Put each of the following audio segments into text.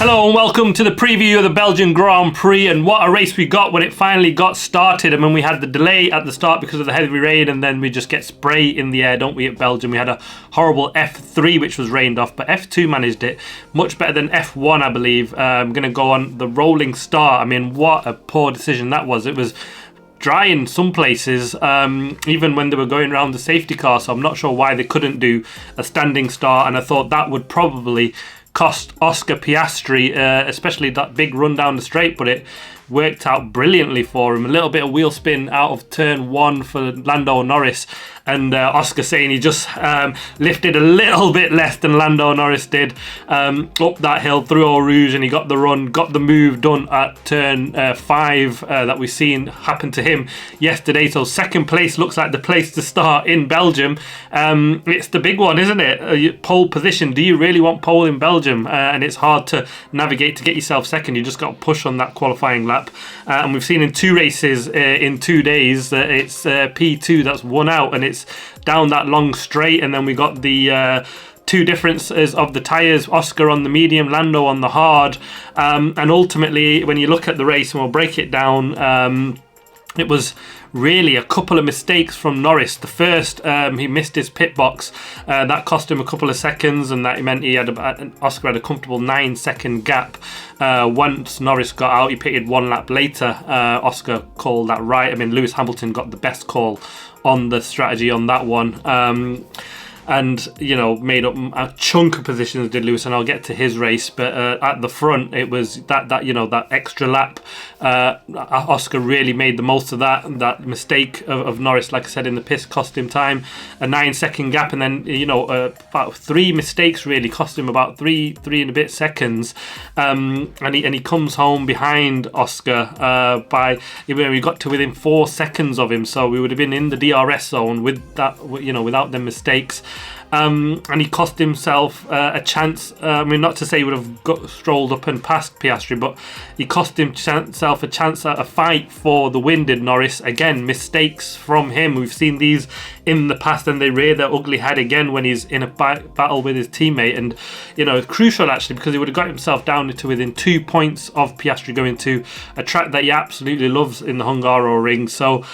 Hello and welcome to the preview of the Belgian Grand Prix, and what a race we got when it finally got started. I mean, we had the delay at the start because of the heavy rain, and then we just get spray in the air, don't we, at Belgium? We had a horrible F3 which was rained off, but F2 managed it much better than F1, I believe. I'm going to go on the rolling start. I mean, what a poor decision that was. It was dry in some places, even when they were going around the safety car, so I'm not sure why they couldn't do a standing start, and I thought that would probably cost Oscar Piastri, especially that big run down the straight, but it worked out brilliantly for him. A little bit of wheel spin out of turn one for Lando Norris, and Oscar saying he just lifted a little bit less than Lando Norris did up that hill through Eau Rouge, and he got the run, got the move done at turn 5 that we've seen happen to him yesterday. So second place looks like the place to start in Belgium. It's the big one, isn't it? Pole position. Do you really want pole in Belgium? And it's hard to navigate to get yourself second. You just got to push on that qualifying lap. And we've seen in 2 races in 2 days that it's P2 that's won out, and it's down that long straight. And then we got the 2 differences of the tyres, Oscar on the medium, Lando on the hard, and ultimately when you look at the race, and we'll break it down, it was really a couple of mistakes from Norris. The first, he missed his pit box. That cost him a couple of seconds, and that meant Oscar had a comfortable 9-second gap. Once Norris got out, he pitted 1 lap later. Oscar called that right. I mean, Lewis Hamilton got the best call on the strategy on that one. And, you know, made up a chunk of positions, did Lewis, and I'll get to his race. But at the front, it was that extra lap. Oscar really made the most of that. That mistake of Norris, like I said, in the pits cost him time. A 9-second gap, and then, about 3 mistakes really cost him about three and a bit seconds. And he comes home behind Oscar we got to within 4 seconds of him. So we would have been in the DRS zone with that, without them mistakes. And he cost himself a chance. I mean, not to say he would have strolled up and passed Piastri, but he cost himself a chance at a fight for the win, did Norris. Again, mistakes from him. We've seen these in the past, and they rear their ugly head again when he's in a battle with his teammate. And, it's crucial, actually, because he would have got himself down to within 2 points of Piastri going to a track that he absolutely loves in the Hungaroring. So,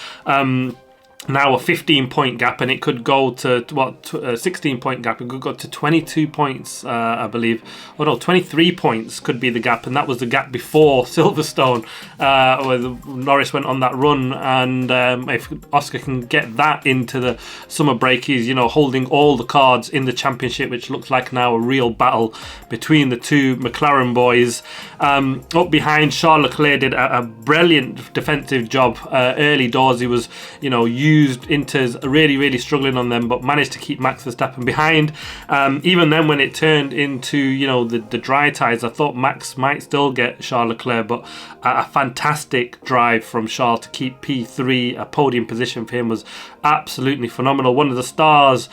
now a 15-point gap, and it could go to a 16-point gap. It could go to 22 points, I believe. Oh no, 23 points could be the gap, and that was the gap before Silverstone, where Norris went on that run. And if Oscar can get that into the summer break, he's holding all the cards in the championship, which looks like now a real battle between the 2 McLaren boys. Up behind, Charles Leclerc did a brilliant defensive job early doors. He was, used Inter's really struggling on them, but managed to keep Max Verstappen behind. Even then, when it turned into the dry tyres, I thought Max might still get Charles Leclerc, but a fantastic drive from Charles to keep P3. A podium position for him was absolutely phenomenal. One of the stars.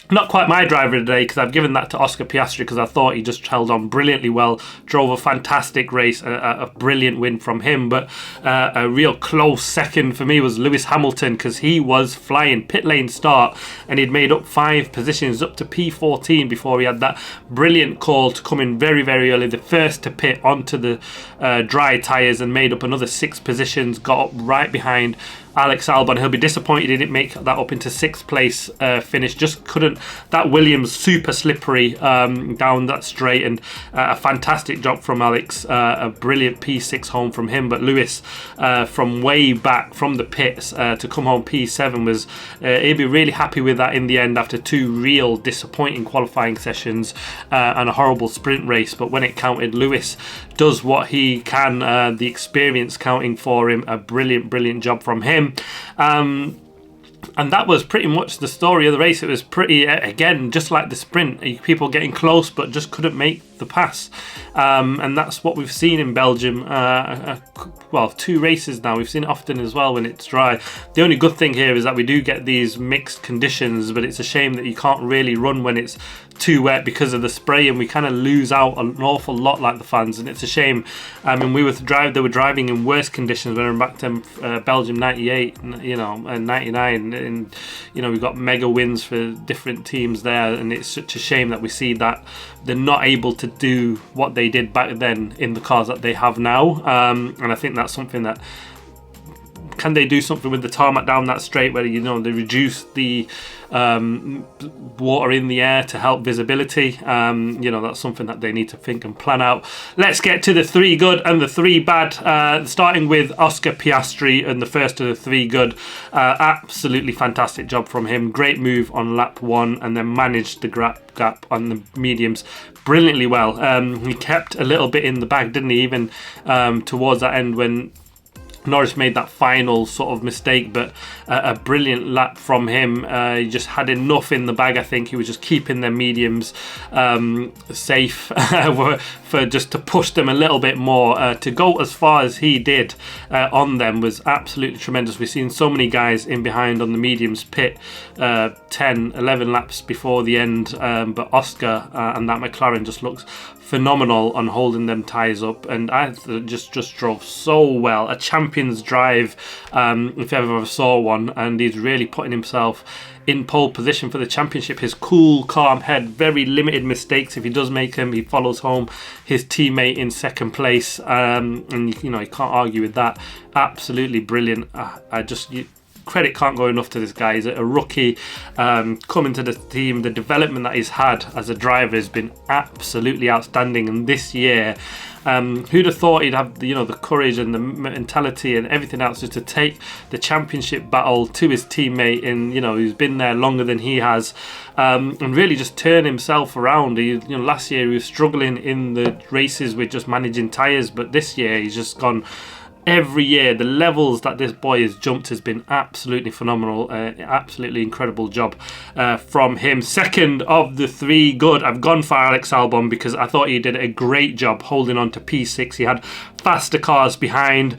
Not quite my driver today, because I've given that to Oscar Piastri, because I thought he just held on brilliantly well, drove a fantastic race, a brilliant win from him. But a real close second for me was Lewis Hamilton, because he was flying. Pit lane start, and he'd made up 5 positions up to P14 before he had that brilliant call to come in very early, the first to pit onto the dry tyres, and made up another 6 positions, got up right behind Alex Albon. He'll be disappointed he didn't make that up into 6th place finish. Just couldn't. That Williams super slippery down that straight, and a fantastic job from Alex. A brilliant P6 home from him. But Lewis, from way back from the pits to come home P7 was he'd be really happy with that in the end, after 2 real disappointing qualifying sessions and a horrible sprint race. But when it counted, Lewis does what he can. The experience counting for him. A brilliant job from him. And that was pretty much the story of the race. It was pretty, again, just like the sprint, people getting close but just couldn't make the pass. And that's what we've seen in Belgium. Well, 2 races now. We've seen it often as well when it's dry. The only good thing here is that we do get these mixed conditions, but it's a shame that you can't really run when it's too wet because of the spray, and we kind of lose out an awful lot, like the fans, and it's a shame. I mean, they were driving in worse conditions when we were back to Belgium 98, and 99, and we got mega wins for different teams there, and it's such a shame that we see that they're not able to to do what they did back then in the cars that they have now. And I think that's something that, can they do something with the tarmac down that straight where, you know, they reduce the water in the air to help visibility? You know, that's something that they need to think and plan out. Let's get to the 3 good and the 3 bad, starting with Oscar Piastri, and the first of the 3 good. Absolutely fantastic job from him. Great move on lap 1, and then managed the gap on the mediums brilliantly well. He kept a little bit in the bag, didn't he, even towards that end when Norris made that final sort of mistake, but a brilliant lap from him. He just had enough in the bag. I think he was just keeping their mediums safe for just to push them a little bit more. To go as far as he did on them was absolutely tremendous. We've seen so many guys in behind on the mediums pit 10, 11 laps before the end, but Oscar and that McLaren just looks phenomenal on holding them tyres up, and I just drove so well. A champion's drive, if I ever saw one, and he's really putting himself in pole position for the championship. His cool, calm head, very limited mistakes. If he does make them, he follows home his teammate in second place, and you know, you can't argue with that. Absolutely brilliant. Credit can't go enough to this guy. He's a rookie coming to the team. The development that he's had as a driver has been absolutely outstanding. And this year, who'd have thought he'd have the courage and the mentality and everything else just to take the championship battle to his teammate, and who's been there longer than he has, and really just turn himself around. Last year he was struggling in the races with just managing tyres, but this year he's just gone. Every year, the levels that this boy has jumped has been absolutely phenomenal. Absolutely incredible job from him. Second of the 3 good, I've gone for Alex Albon because I thought he did a great job holding on to P6. He had faster cars behind,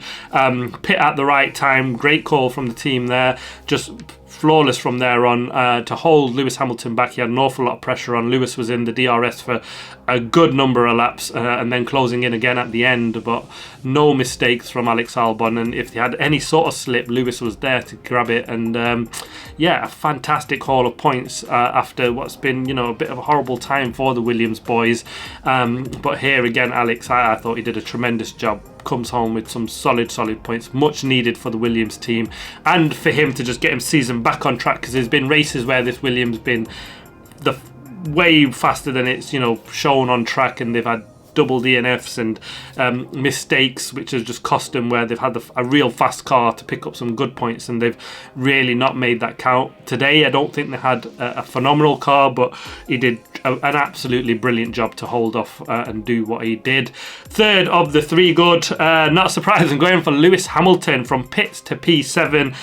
pit at the right time. Great call from the team there. Just flawless from there on to hold Lewis Hamilton back. He had an awful lot of pressure on. Lewis was in the DRS for a good number of laps and then closing in again at the end, but no mistakes from Alex Albon, and if they had any sort of slip, Lewis was there to grab it. And a fantastic haul of points after what's been a bit of a horrible time for the Williams boys, but here again Alex, I thought he did a tremendous job. Comes home with some solid points, much needed for the Williams team, and for him to just get him season back on track, because there's been races where this Williams been way faster than it's shown on track, and they've had double DNFs and mistakes which has just cost them, where they've had a real fast car to pick up some good points, and they've really not made that count. Today I don't think they had a phenomenal car, but he did an absolutely brilliant job to hold off and do what he did. Third of the 3 good, not surprising, going for Lewis Hamilton from pits to P7.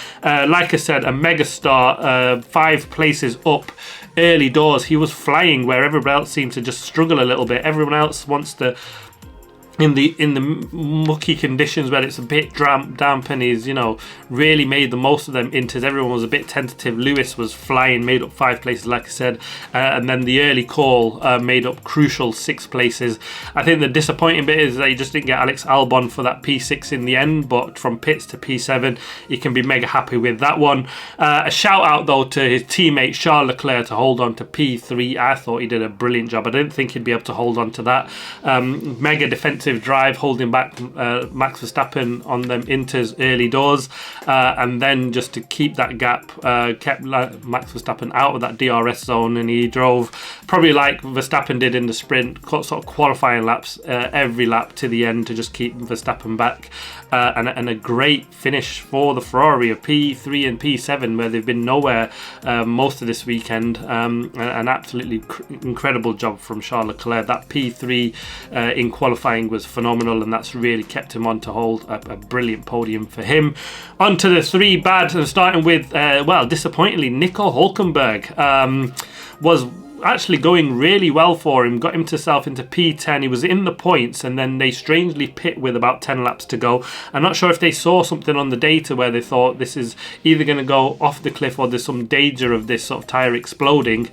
Like I said, a mega star, 5 places up early doors. He was flying where everybody else seemed to just struggle a little bit. Everyone else wants to, in the mucky conditions where it's a bit damp, and he's really made the most of them inters. Everyone was a bit tentative. Lewis was flying, made up 5 places, like I said, and then the early call made up crucial 6 places. I think the disappointing bit is that he just didn't get Alex Albon for that P6 in the end, but from pits to P7 he can be mega happy with that one. A shout out though to his teammate Charles Leclerc to hold on to P3. I thought he did a brilliant job. I didn't think he'd be able to hold on to that. Mega defensive drive, holding back Max Verstappen on them inters early doors, and then just to keep that gap, kept Max Verstappen out of that DRS zone, and he drove probably like Verstappen did in the sprint, sort of qualifying laps, every lap to the end to just keep Verstappen back, and a great finish for the Ferrari of P3 and P7, where they've been nowhere most of this weekend. An absolutely incredible job from Charles Leclerc. That P3 in qualifying was phenomenal, and that's really kept him on to hold a brilliant podium for him. On to the 3 bad, and starting with disappointingly, Nico Hülkenberg was actually going really well for him, got himself into P10. He was in the points, and then they strangely pit with about 10 laps to go. I'm not sure if they saw something on the data where they thought this is either going to go off the cliff or there's some danger of this sort of tyre exploding.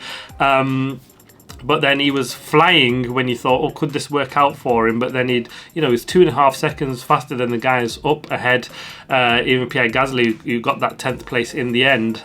But then he was flying when you thought, could this work out for him? But then he was 2.5 seconds faster than the guys up ahead, even Pierre Gasly, who got that 10th place in the end.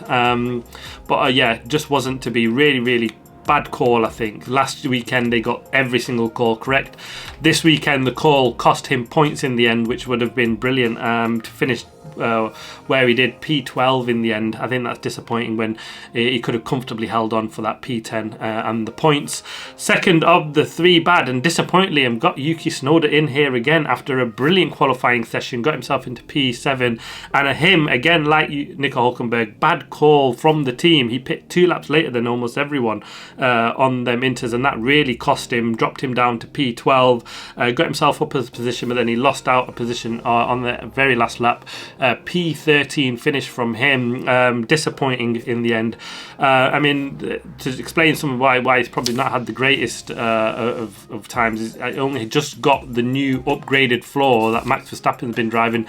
Just wasn't to be. Really bad call, I think. Last weekend they got every single call correct. This weekend the call cost him points in the end, which would have been brilliant to finish where he did P12 in the end. I think that's disappointing when he could have comfortably held on for that P10 and the points. Second of the three bad, and disappointingly I've got Yuki Tsunoda in here again after a brilliant qualifying session, got himself into P7, and him again, like Nico Hülkenberg, bad call from the team. He picked 2 laps later than almost everyone on them inters, and that really cost him, dropped him down to P12, got himself up as a position, but then he lost out a position on the very last lap. P13 finish from him, disappointing in the end. I mean, to explain some of why he's probably not had the greatest of times, is I only just got the new upgraded floor that Max Verstappen's been driving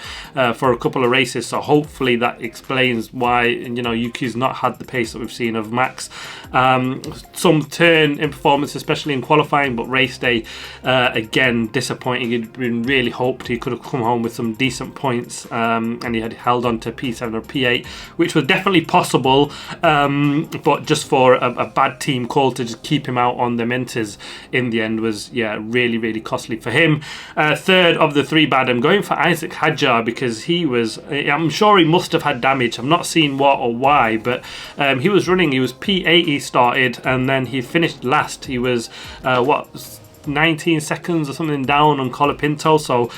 for a couple of races, so hopefully that explains why, you know, Yuki's not had the pace that we've seen of Max. Some turn in performance, especially in qualifying, but race day again disappointing. He'd been really hoped he could have come home with some decent points, and he had held on to P7 or P8, which was definitely possible, but just for a bad team call to just keep him out on the mentors in the end was, yeah, really costly for him. Third of the three bad, I'm going for Isaac Hadjar, because he was, I'm sure he must have had damage. I'm not seeing what or why, but he was running, he was P8 he started, and then he finished last. He was 19 seconds or something down on Colapinto, so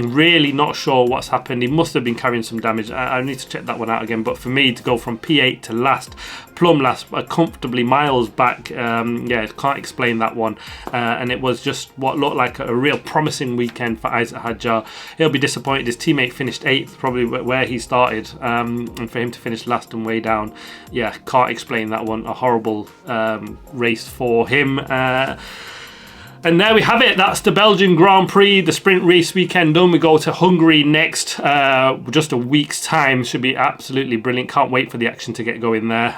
really not sure what's happened. He must have been carrying some damage. I need to check that one out again, but for me to go from P8 to last, plumb last, comfortably miles back, yeah, can't explain that one. And it was just what looked like a real promising weekend for Isaac Hadjar. He'll be disappointed his teammate finished 8th, probably where he started, and for him to finish last and way down, yeah, can't explain that one. A horrible race for him. And there we have it. That's the Belgian Grand Prix, the sprint race weekend done. We go to Hungary next, just a week's time. Should be absolutely brilliant. Can't wait for the action to get going there.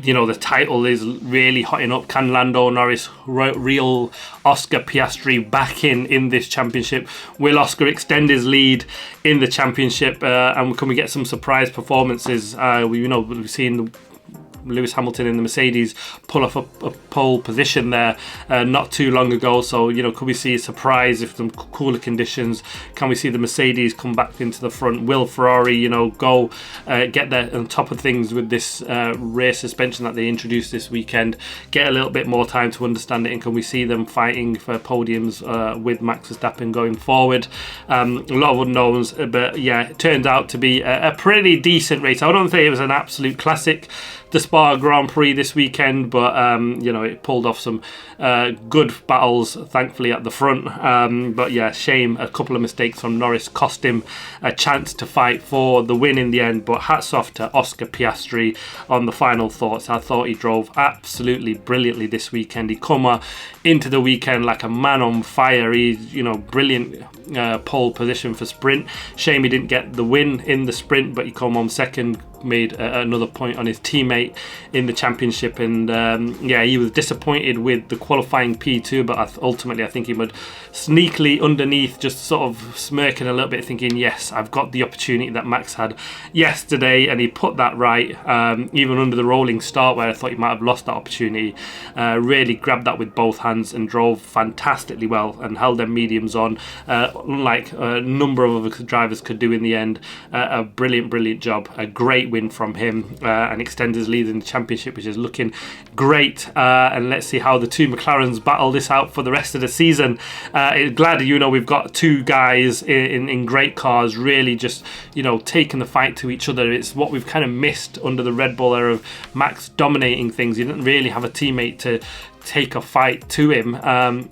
You know, the title is really hotting up. Can Lando Norris reel Oscar Piastri back in this championship? Will Oscar extend his lead in the championship? And can we get some surprise performances? We've seen Lewis Hamilton in the Mercedes pull off a pole position there not too long ago, so, you know, could we see a surprise if some cooler conditions? Can we see the Mercedes come back into the front? Will Ferrari, you know, go get there on top of things with this rear suspension that they introduced this weekend, get a little bit more time to understand it, and can we see them fighting for podiums with Max Verstappen going forward? A lot of unknowns, but yeah, it turned out to be a pretty decent race. I don't think it was an absolute classic, the Spa Grand Prix this weekend, but you know, it pulled off some good battles, thankfully, at the front. But yeah, shame, a couple of mistakes from Norris cost him a chance to fight for the win in the end. But hats off to Oscar Piastri on the final thoughts. I thought he drove absolutely brilliantly this weekend. He come into the weekend like a man on fire. He's, you know, brilliant pole position for sprint. Shame he didn't get the win in the sprint, but he come on second, made another point on his teammate in the championship, and yeah, he was disappointed with the qualifying P2, but ultimately I think he would sneakily underneath just sort of smirking a little bit, thinking, yes, I've got the opportunity that Max had yesterday, and he put that right, even under the rolling start where I thought he might have lost that opportunity. Really grabbed that with both hands and drove fantastically well and held them mediums on, unlike a number of other drivers could do in the end. A brilliant job, a great win from him, and extends his lead in the championship, which is looking great. And let's see how the two McLarens battle this out for the rest of the season. Glad, you know, we've got two guys in great cars, really just, you know, taking the fight to each other. It's what we've kind of missed under the Red Bull era of Max dominating things. He didn't really have a teammate to take a fight to him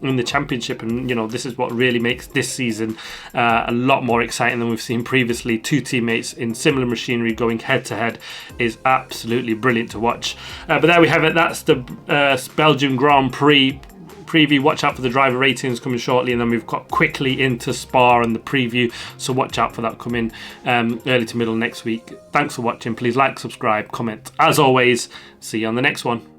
in the championship, and you know, this is what really makes this season a lot more exciting than we've seen previously. Two teammates in similar machinery going head to head is absolutely brilliant to watch. But there we have it. That's the Belgian Grand Prix preview. Watch out for the driver ratings coming shortly, and then we've got quickly into Spa and the preview, so watch out for that coming early to middle next week. Thanks for watching. Please like, subscribe, comment. As always, see you on the next one.